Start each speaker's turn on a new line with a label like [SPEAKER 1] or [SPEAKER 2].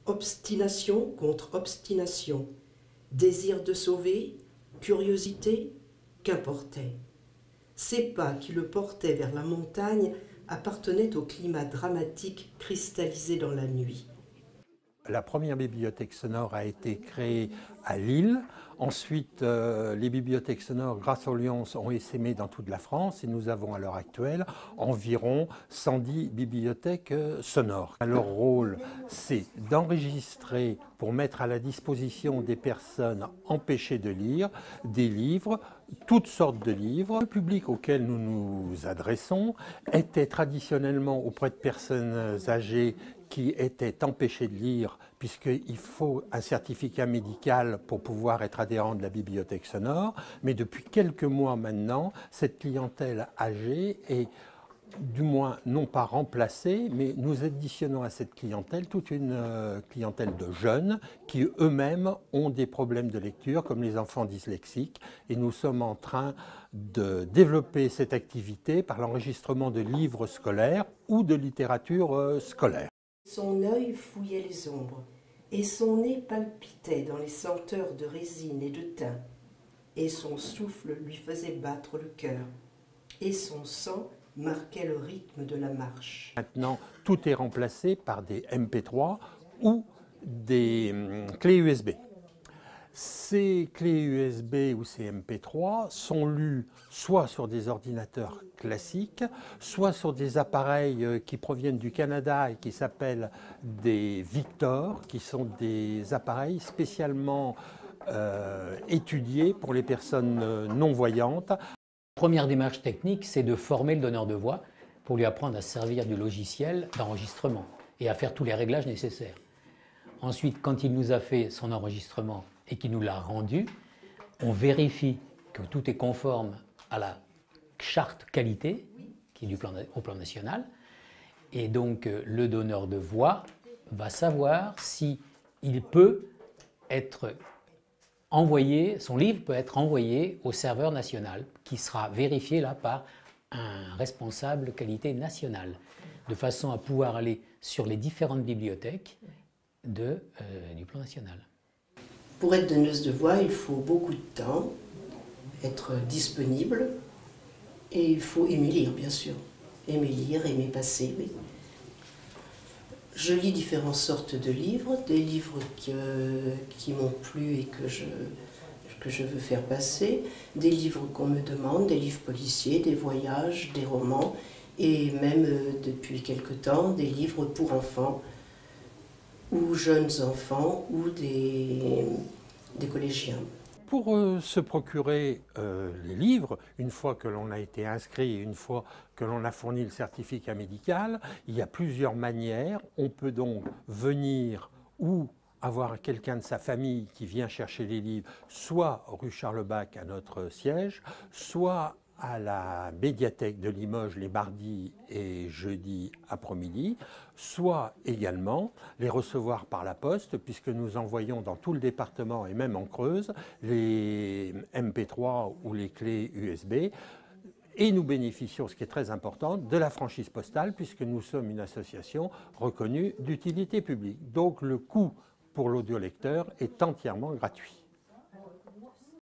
[SPEAKER 1] obstination contre obstination, désir de sauver, curiosité, qu'importait. Ces pas qui le portaient vers la montagne appartenaient au climat dramatique cristallisé dans la nuit.
[SPEAKER 2] La première bibliothèque sonore a été créée à Lille. Ensuite, les bibliothèques sonores, grâce aux Alliances, ont essaimé dans toute la France et nous avons à l'heure actuelle environ 110 bibliothèques sonores. Leur rôle, c'est d'enregistrer pour mettre à la disposition des personnes empêchées de lire des livres, toutes sortes de livres. Le public auquel nous nous adressons était traditionnellement auprès de personnes âgées qui étaient empêchés de lire, puisqu'il faut un certificat médical pour pouvoir être adhérent de la bibliothèque sonore. Mais depuis quelques mois maintenant, cette clientèle âgée est du moins non pas remplacée, mais nous additionnons à cette clientèle toute une clientèle de jeunes qui eux-mêmes ont des problèmes de lecture, comme les enfants dyslexiques. Et nous sommes en train de développer cette activité par l'enregistrement de livres scolaires ou de littérature scolaire.
[SPEAKER 1] Son œil fouillait les ombres, et son nez palpitait dans les senteurs de résine et de thym, et son souffle lui faisait battre le cœur, et son sang marquait le rythme de la marche.
[SPEAKER 2] Maintenant, tout est remplacé par des MP3 ou des clés USB. Ces clés USB ou ces MP3 sont lus soit sur des ordinateurs classiques, soit sur des appareils qui proviennent du Canada et qui s'appellent des Victor, qui sont des appareils spécialement étudiés pour les personnes non-voyantes.
[SPEAKER 3] La première démarche technique, c'est de former le donneur de voix pour lui apprendre à se servir du logiciel d'enregistrement et à faire tous les réglages nécessaires. Ensuite, quand il nous a fait son enregistrement et qu'il nous l'a rendu, on vérifie que tout est conforme à la charte qualité qui est au plan national. Et donc, le donneur de voix va savoir si il peut être envoyé, son livre peut être envoyé au serveur national qui sera vérifié là par un responsable qualité nationale, de façon à pouvoir aller sur les différentes bibliothèques du plan national.
[SPEAKER 1] Pour être donneuse de voix, il faut beaucoup de temps, être disponible, et il faut aimer lire, bien sûr. Aimer lire, aimer passer, oui. Je lis différentes sortes de livres, des livres qui m'ont plu et que je veux faire passer, des livres qu'on me demande, des livres policiers, des voyages, des romans, et même depuis quelque temps, des livres pour enfants, ou jeunes enfants, ou des collégiens.
[SPEAKER 2] Pour se procurer les livres, une fois que l'on a été inscrit, une fois que l'on a fourni le certificat médical, il y a plusieurs manières. On peut donc venir ou avoir quelqu'un de sa famille qui vient chercher les livres, soit rue Charles-Bach à notre siège, soit à la médiathèque de Limoges les mardis et jeudis après-midi, soit également les recevoir par la poste, puisque nous envoyons dans tout le département et même en Creuse les MP3 ou les clés USB. Et nous bénéficions, ce qui est très important, de la franchise postale, puisque nous sommes une association reconnue d'utilité publique. Donc le coût pour l'audiolecteur est entièrement gratuit.